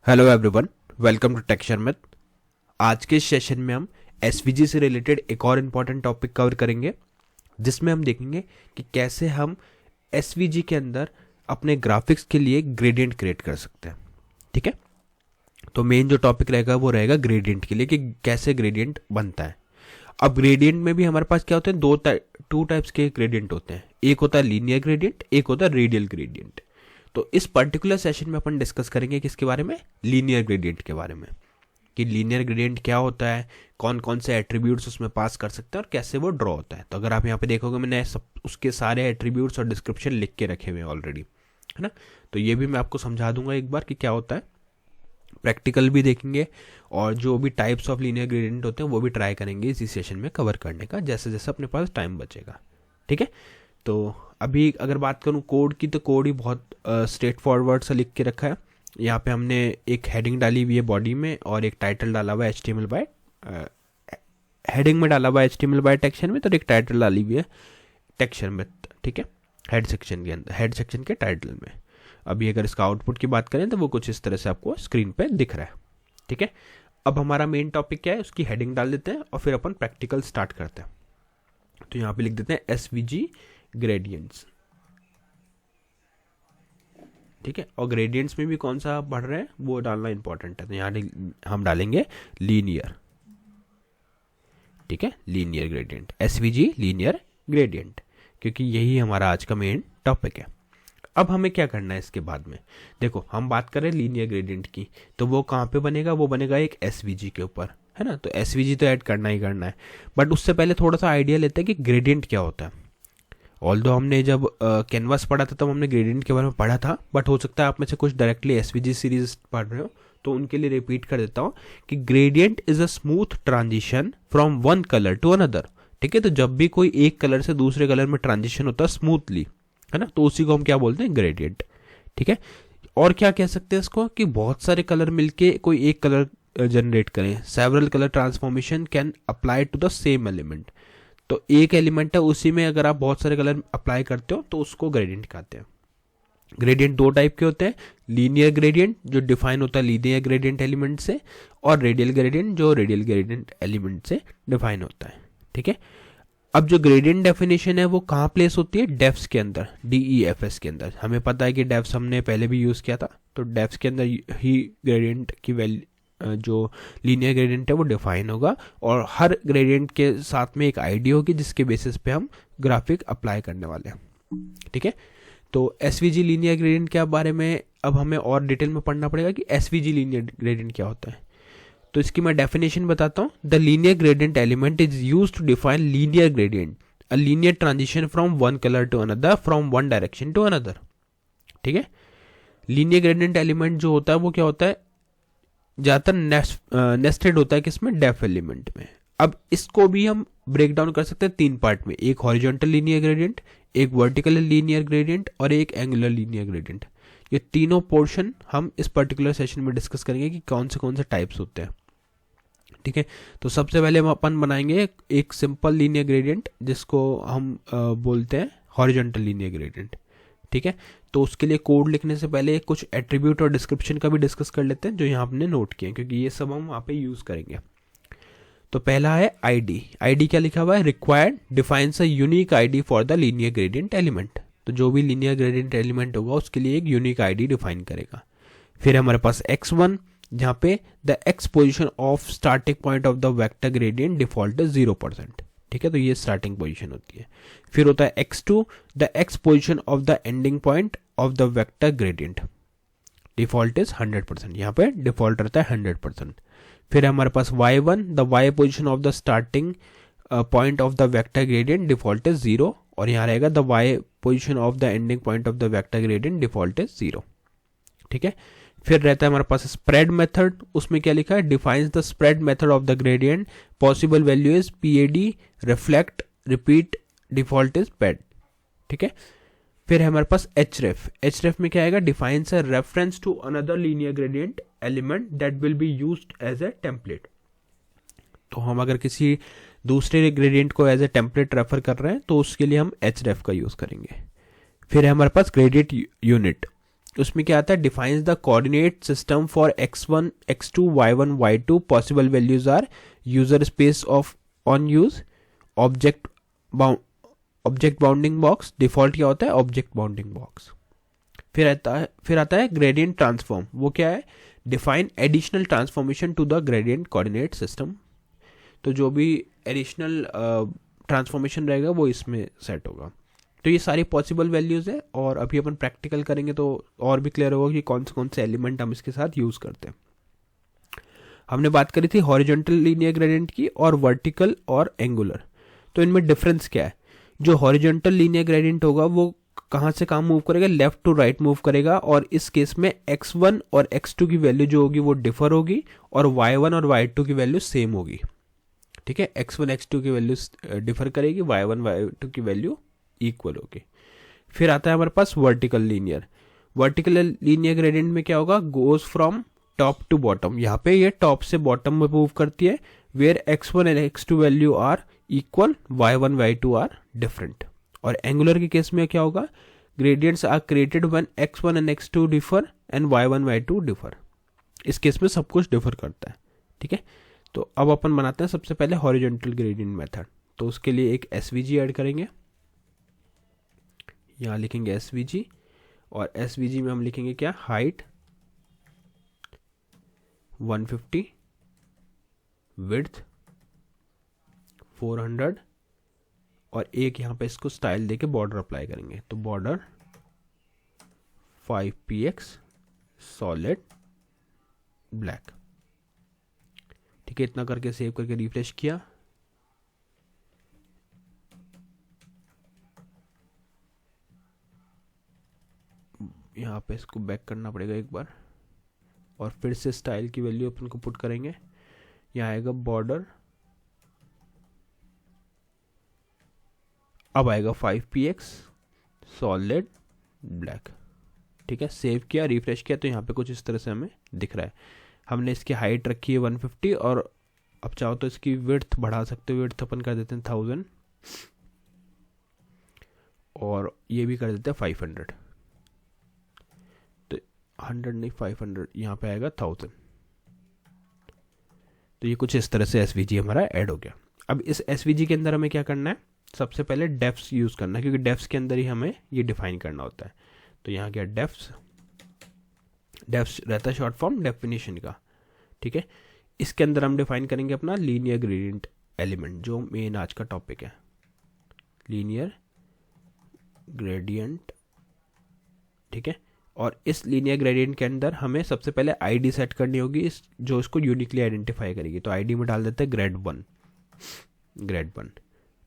Hello everyone, welcome to texture math. आज के session में हम एसवीजी से रिलेटेड एक और इम्पॉर्टेंट टॉपिक कवर करेंगे, जिसमें हम देखेंगे कि कैसे हम एसवीजी के अंदर अपने ग्राफिक्स के लिए ग्रेडियंट क्रिएट कर सकते हैं। ठीक है, तो मेन जो टॉपिक रहेगा वो रहेगा ग्रेडियंट के लिए, कि कैसे ग्रेडियंट बनता है। अब ग्रेडियंट में भी हमारे पास क्या होते हैं, टू टाइप्स के ग्रेडियंट होते हैं। एक होता है लीनियर ग्रेडियंट, एक होता है रेडियल ग्रेडियंट। तो इस पर्टिकुलर सेशन में अपन डिस्कस करेंगे किसके बारे में, लीनियर ग्रेडियंट के बारे में, कि लीनियर ग्रेडियंट क्या होता है, कौन कौन से एट्रीब्यूट्स उसमें पास कर सकते हैं और कैसे वो ड्रॉ होता है। तो अगर आप यहाँ पे देखोगे, मैंने सब उसके सारे एट्रीब्यूट्स और डिस्क्रिप्शन लिख के रखे हुए हैं ऑलरेडी, है ना। तो ये भी मैं आपको समझा दूंगा एक बार कि क्या होता है, प्रैक्टिकल भी देखेंगे और जो भी टाइप्स ऑफ लीनियर ग्रेडियंट होते हैं वो भी ट्राई करेंगे इसी सेशन में कवर करने का, जैसे जैसे अपने पास टाइम बचेगा। ठीक है, तो अभी अगर बात करूं कोड की, तो कोड ही बहुत स्ट्रेट फॉरवर्ड सा लिख के रखा है। यहाँ पे हमने एक हेडिंग डाली हुई है बॉडी में और एक टाइटल डाला हुआ है HTML बाय हेडिंग में डाला हुआ है HTML बाय टेक्सचर में, तो एक टाइटल डाली हुई है टेक्सचर में। ठीक है, हेड सेक्शन के अंदर, हेड सेक्शन के टाइटल में। अभी अगर इसका आउटपुट की बात करें तो वो कुछ इस तरह से आपको स्क्रीन पे दिख रहा है। ठीक है, अब हमारा मेन टॉपिक क्या है, उसकी हेडिंग डाल देते हैं और फिर अपन प्रैक्टिकल स्टार्ट करते हैं। तो यहाँ पे लिख देते हैं SVG ग्रेडियंट्स। ठीक है, और ग्रेडियंट्स में भी कौन सा पढ़ रहे हैं वो डालना इंपॉर्टेंट है, तो यहाँ हम डालेंगे लीनियर। ठीक है, linear gradient, SVG linear gradient, क्योंकि यही हमारा आज का मेन टॉपिक है। अब हमें क्या करना है इसके बाद में, देखो हम बात करें लीनियर ग्रेडियंट की, तो वो कहाँ पे बनेगा, वो बनेगा एक SVG के ऊपर, है ना। तो SVG तो ऐड करना ही करना है, बट उससे पहले थोड़ा सा आइडिया लेते हैं कि ग्रेडियंट क्या होता है। ऑल्दो हमने जब कैनवास पढ़ा था तब हमने ग्रेडियंट के बारे में पढ़ा था, बट हो सकता है आप में से कुछ डायरेक्टली SVG सीरीज पढ़ रहे हो, तो उनके लिए रिपीट कर देता हूँ कि gradient is a smooth transition from one colour to another. ठीक है, तो जब भी कोई एक कलर से दूसरे कलर में ट्रांजिशन होता है स्मूथली, है ना, तो उसी को हम क्या बोलते हैं, ग्रेडियंट। ठीक है, और क्या कह सकते हैं इसको, कि बहुत सारे कलर मिलके कोई एक कलर जनरेट करें। Several colour transformation can apply to the same element. तो एक एलिमेंट है, उसी में अगर आप बहुत सारे कलर अप्लाई करते हो तो उसको ग्रेडियंट कहते हैं। ग्रेडियंट दो टाइप के होते हैं, लीनियर ग्रेडियंट जो डिफाइन होता है लीनियर ग्रेडियंट एलिमेंट से, और रेडियल ग्रेडियंट जो रेडियल ग्रेडियंट एलिमेंट से डिफाइन होता है। ठीक है, अब जो ग्रेडियंट डेफिनेशन है वो कहाँ प्लेस होती है, डेफ्स के अंदर, DEFS के अंदर। हमें पता है कि डेफ्स हमने पहले भी यूज किया था, तो डेफ्स के अंदर ही ग्रेडियंट की वैल्यू, जो लीनियर ग्रेडियंट है वो डिफाइन होगा, और हर ग्रेडियंट के साथ में एक आईडी होगी जिसके बेसिस पे हम ग्राफिक अप्लाई करने वाले हैं। ठीक है, तो SVG लीनियर ग्रेडियंट के बारे में अब हमें और डिटेल में पढ़ना पड़ेगा कि SVG लीनियर ग्रेडियंट क्या होता है। तो इसकी मैं डेफिनेशन बताता हूँ। The linear gradient element is used to define linear gradient, a linear transition from one colour to another, from one direction to another. ठीक है, लीनियर ग्रेडियंट एलिमेंट जो होता है वो क्या होता है, ज्यादातर नेस्टेड होता है, किसमें, डेफ एलिमेंट में। अब इसको भी हम ब्रेक डाउन कर सकते हैं तीन पार्ट में, एक हॉरिजॉन्टल लीनियर ग्रेडियंट, एक वर्टिकल लीनियर ग्रेडियंट और एक एंगुलर लीनियर ग्रेडियंट। ये तीनों पोर्शन हम इस पर्टिकुलर सेशन में डिस्कस करेंगे कि कौन से टाइप्स होते हैं। ठीक है, तो सबसे पहले हम अपन बनाएंगे एक सिंपल लीनियर ग्रेडियंट जिसको हम बोलते हैं हॉरिजॉन्टल लीनियर ग्रेडियंट। ठीक है, तो उसके लिए कोड लिखने से पहले कुछ एट्रीब्यूट और डिस्क्रिप्शन का भी डिस्कस कर लेते हैं जो यहाँ हमने नोट किए, क्योंकि ये सब हम वहाँ पे यूज करेंगे। तो पहला है ID क्या लिखा हुआ है, required defines a unique ID for the linear gradient element. तो जो भी लीनियर ग्रेडियंट एलिमेंट होगा उसके लिए एक यूनिक ID डिफाइन करेगा। फिर हमारे पास X1, जहाँ पे the X position of starting point of the vector gradient default is 0%। ठीक है, तो ये स्टार्टिंग पोजीशन होती है। फिर होता है X2, the X position of the ending point of the vector gradient default is 100%, यहाँ पे डिफॉल्ट रहता है 100%। फिर हमारे पास Y1, the Y position of the starting point of the vector gradient default is 0, और यहाँ रहेगा the Y position of the ending point of the vector gradient default is 0। ठीक है, फिर रहता है हमारे पास स्प्रेड मेथड, उसमें क्या लिखा है, defines the spread method of the gradient, possible value is PAD, reflect, repeat, default is pad. ठीक है, फिर है हमारे पास href में क्या आएगा, defines a reference to another linear gradient element that will be used as a template. तो हम अगर किसी दूसरे ग्रेडियंट को एज ए टेम्पलेट रेफर कर रहे हैं तो उसके लिए हम href का यूज करेंगे। फिर है हमारे पास ग्रेडियंट यूनिट, उसमें क्या आता है, defines the coordinate system for x1 x2 y1 y2 possible values are user space of on use object bounding box. Default क्या होता है, ऑब्जेक्ट बाउंडिंग बॉक्स। फिर आता है ग्रेडियंट ट्रांसफॉर्म। वो क्या है, define additional transformation to the gradient coordinate system. तो जो भी एडिशनल ट्रांसफॉर्मेशन रहेगा वो इसमें सेट होगा। तो ये सारी पॉसिबल वैल्यूज़ है, और अभी अपन प्रैक्टिकल करेंगे तो और भी क्लियर होगा कि कौन से एलिमेंट हम इसके साथ यूज़ करते हैं। हमने बात करी थी हॉरिजॉन्टल लीनियर ग्रेडियंट की और वर्टिकल और एंगुलर। तो इनमें डिफरेंस क्या है, जो हॉरिजॉन्टल लीनियर ग्रेडियंट होगा वो कहाँ से कहाँ मूव करेगा, लेफ्ट टू राइट मूव करेगा, और इस केस में x1 और x2 की वैल्यू जो होगी वो डिफर होगी, और y1 और y2 की वैल्यू सेम होगी। ठीक है, x1 x2 की वैल्यू डिफर करेगी, y1 y2 की वैल्यू इक्वल होगी। फिर आता है हमारे पास vertical linear. Vertical linear gradient में क्या होगा, goes from top to bottom. यहाँ पे ये टॉप से बॉटम में मूव करती है, where x1 and x2 value are equal, y1 y2 are different. और एंगुलर के केस में क्या होगा, gradients are created when x1 and x2 differ and y1 y2 differ. इस केस में सब कुछ डिफर करता है। ठीक है, तो अब अपन बनाते हैं सबसे पहले हॉरिजॉन्टल ग्रेडियंट मेथड। तो उसके लिए एक एसवीजी ऐड करेंगे, यहाँ लिखेंगे एसवीजी, और एसवीजी में हम लिखेंगे क्या, हाइट 150, विड्थ 400, और एक यहाँ पे इसको स्टाइल देके बॉर्डर अप्लाई करेंगे। तो बॉर्डर 5px सॉलिड ब्लैक। ठीक है, इतना करके सेव करके रिफ्रेश किया। यहाँ पे इसको बैक करना पड़ेगा एक बार, और फिर से स्टाइल की वैल्यू अपन को पुट करेंगे। यहाँ आएगा बॉर्डर, अब आएगा 5px सॉलिड ब्लैक। ठीक है, सेव किया, रिफ्रेश किया, तो यहाँ पे कुछ इस तरह से हमें दिख रहा है। हमने इसकी हाइट रखी है 150, और अब चाहो तो इसकी विड्थ बढ़ा सकते हो। विड्थ अपन कर देते हैं 1000, और ये भी कर देते हैं 500। तो 100 नहीं 500, यहाँ पे आएगा 1000। तो ये कुछ इस तरह से एसवीजी हमारा ऐड हो गया। अब इस एसवीजी के अंदर हमें क्या करना है, सबसे पहले डेप्स यूज़ करना है, क्योंकि डेप्स के अंदर ही हमें ये डिफाइन करना होता है। तो यहाँ क्या, डेप्स रहता है शॉर्ट फॉर्म डेफिनेशन का। ठीक है, इसके अंदर हम डिफाइन करेंगे अपना लीनियर ग्रेडियंट एलिमेंट, जो मेन आज का टॉपिक है, लीनियर ग्रेडियंट। ठीक है, और इस लीनियर ग्रेडियंट के अंदर हमें सबसे पहले आईडी सेट करनी होगी, जो इसको यूनिकली आइडेंटिफाई करेगी। तो आईडी में डाल देते हैं ग्रेड 1।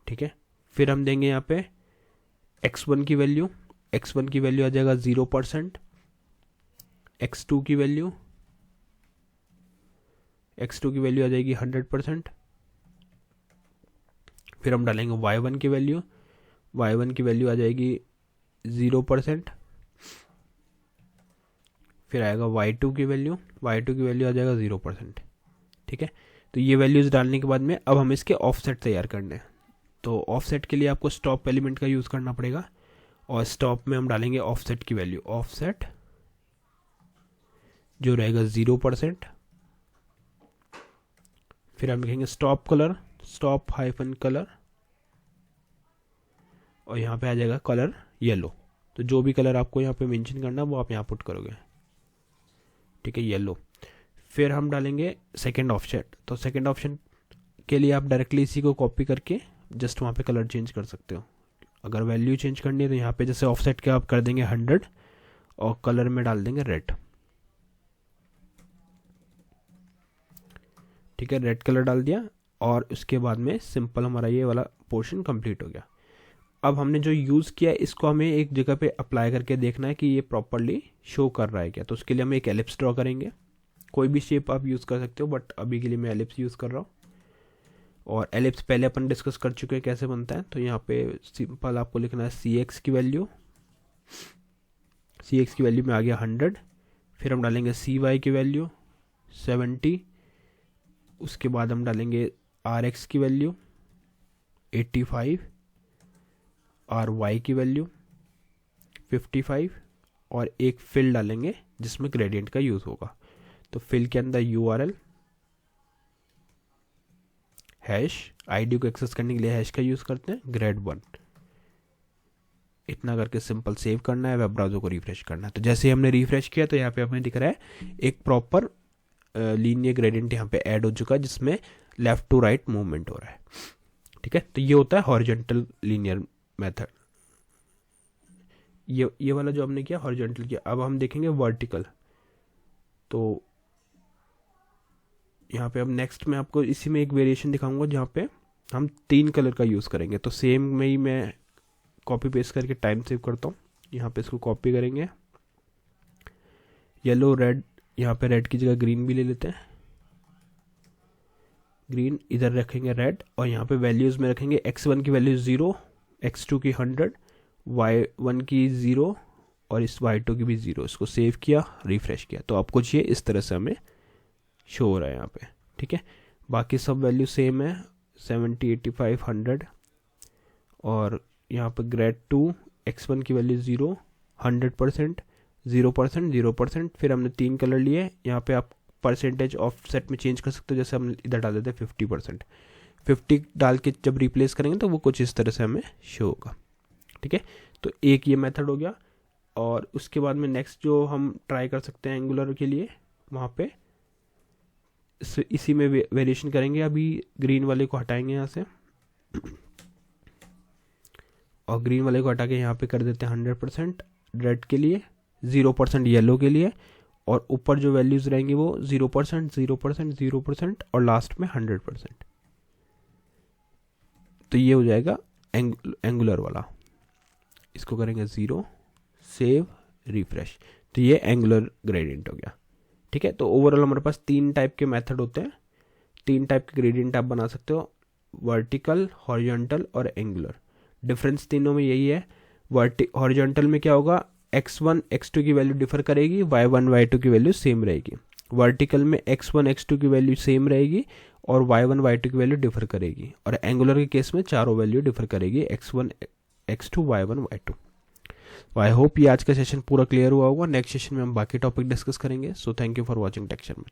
ठीक है, फिर हम देंगे यहाँ पे x1 की वैल्यू आ जाएगा 0%, x2 की वैल्यू आ जाएगी 100%। फिर हम डालेंगे y1 की वैल्यू आ जाएगी 0%। फिर आएगा y2 की वैल्यू आ जाएगा 0%। ठीक है, तो ये वैल्यूज़ डालने के बाद में अब हम इसके ऑफसेट तैयार करने हैं। तो ऑफसेट के लिए आपको स्टॉप एलिमेंट का यूज़ करना पड़ेगा, और स्टॉप में हम डालेंगे ऑफसेट की वैल्यू, ऑफसेट जो रहेगा 0%। फिर हम लिखेंगे stop colour, stop hyphen colour, और यहाँ पे आ जाएगा कलर येलो। तो जो भी कलर आपको यहाँ पे मेंशन करना वो आप यहाँ पुट करोगे। ठीक है, येलो। फिर हम डालेंगे सेकंड ऑफसेट। तो सेकंड ऑप्शन के लिए आप डायरेक्टली इसी को कॉपी करके जस्ट वहाँ पे कलर चेंज कर सकते हो। अगर वैल्यू चेंज करनी है तो यहाँ पे जैसे ऑफसेट के आप कर देंगे 100, और कलर में डाल देंगे रेड। ठीक है, रेड कलर डाल दिया, और उसके बाद में सिंपल हमारा ये वाला पोर्शन कंप्लीट हो गया। अब हमने जो यूज़ किया है इसको हमें एक जगह पे अप्लाई करके देखना है कि ये प्रॉपरली शो कर रहा है क्या। तो उसके लिए हम एक एलिप्स ड्रॉ करेंगे। कोई भी शेप आप यूज़ कर सकते हो, बट अभी के लिए मैं एलिप्स यूज़ कर रहा हूँ। और एलिप्स पहले अपन डिस्कस कर चुके हैं कैसे बनता है। तो यहाँ पे सिंपल आपको लिखना है CX की वैल्यू में आ गया 100। फिर हम डालेंगे CY की वैल्यू 70। उसके बाद हम डालेंगे RX की वैल्यू 85, RY की वैल्यू 55, और एक फिल डालेंगे जिसमें ग्रेडियंट का यूज़ होगा। तो फिल के अंदर URL हैश, आईडी को एक्सेस करने के लिए हैश का यूज़ करते हैं, grad1। इतना करके सिंपल सेव करना है, वेब ब्राउज़र को रिफ्रेश करना है। तो जैसे ही हमने रिफ्रेश किया तो यहाँ पे हमें दिख रहा है एक प्रॉपर लीनियर ग्रेडियंट यहाँ पे ऐड हो चुका है जिसमें लेफ्ट टू राइट मूवमेंट हो रहा है। ठीक है, तो ये होता है हॉरिजॉन्टल लीनियर मेथड। ये वाला जो हमने किया हॉरिजॉन्टल किया। अब हम देखेंगे वर्टिकल। तो यहाँ पे अब नेक्स्ट में आपको इसी में एक वेरिएशन दिखाऊंगा जहाँ पे हम 3 कलर का यूज़ करेंगे। तो सेम में ही मैं कॉपी पेस्ट करके टाइम सेव करता हूँ। यहाँ पे इसको कॉपी करेंगे, येलो रेड, यहाँ पे रेड की जगह ग्रीन भी ले लेते हैं, ग्रीन इधर रखेंगे रेड, और यहाँ पे वैल्यूज़ में रखेंगे x1 की वैल्यू 0, x2 की 100, y1 की 0 और इस y2 की भी 0। इसको सेव किया, रिफ्रेश किया, तो आपको ये इस तरह से हमें शो हो रहा है यहाँ पे। ठीक है, बाकी सब वैल्यू सेम है, 70, 85, 100, और यहाँ पे grad2 x1 की वैल्यू 0, 100%, 0%, 0%। फिर हमने 3 कलर लिए। यहाँ पे आप परसेंटेज ऑफसेट में चेंज कर सकते हो, जैसे हम इधर डाल देते हैं 50%। 50 डाल के जब रिप्लेस करेंगे तो वो कुछ इस तरह से हमें शो होगा। ठीक है, तो एक ये मेथड हो गया। और उसके बाद में नेक्स्ट जो हम ट्राई कर सकते हैं एंगुलर के लिए, वहाँ पे इसी में वेरिएशन करेंगे। अभी ग्रीन वाले को हटाएंगे यहाँ से और ग्रीन वाले को हटा के यहाँ पे कर देते हैं 100% रेड के लिए, 0% येलो के लिए, और ऊपर जो वैल्यूज रहेंगी वो 0%, 0%, 0% और लास्ट में 100%। तो ये हो जाएगा एंगुलर वाला। इसको करेंगे 0, सेव, रिफ्रेश। तो ये एंगुलर ग्रेडियंट हो गया। ठीक है, तो ओवरऑल हमारे पास 3 टाइप के मेथड होते हैं, 3 टाइप के ग्रेडियंट आप बना सकते हो, वर्टिकल, हॉरिजॉन्टल और एंगुलर। डिफरेंस तीनों में यही है। हॉरिजॉन्टल में क्या होगा, x1 x2 की वैल्यू डिफर करेगी, y1 y2 की वैल्यू सेम रहेगी। वर्टिकल में x1 x2 की वैल्यू सेम रहेगी और y1 y2 की वैल्यू डिफर करेगी। और एंगुलर के केस में चारों वैल्यू डिफर करेगी, x1 x2 y1 y2। I hope ये आज का सेशन पूरा क्लियर हुआ होगा। नेक्स्ट सेशन में हम बाकी टॉपिक डिस्कस करेंगे। So thank you for watching tech Sharma.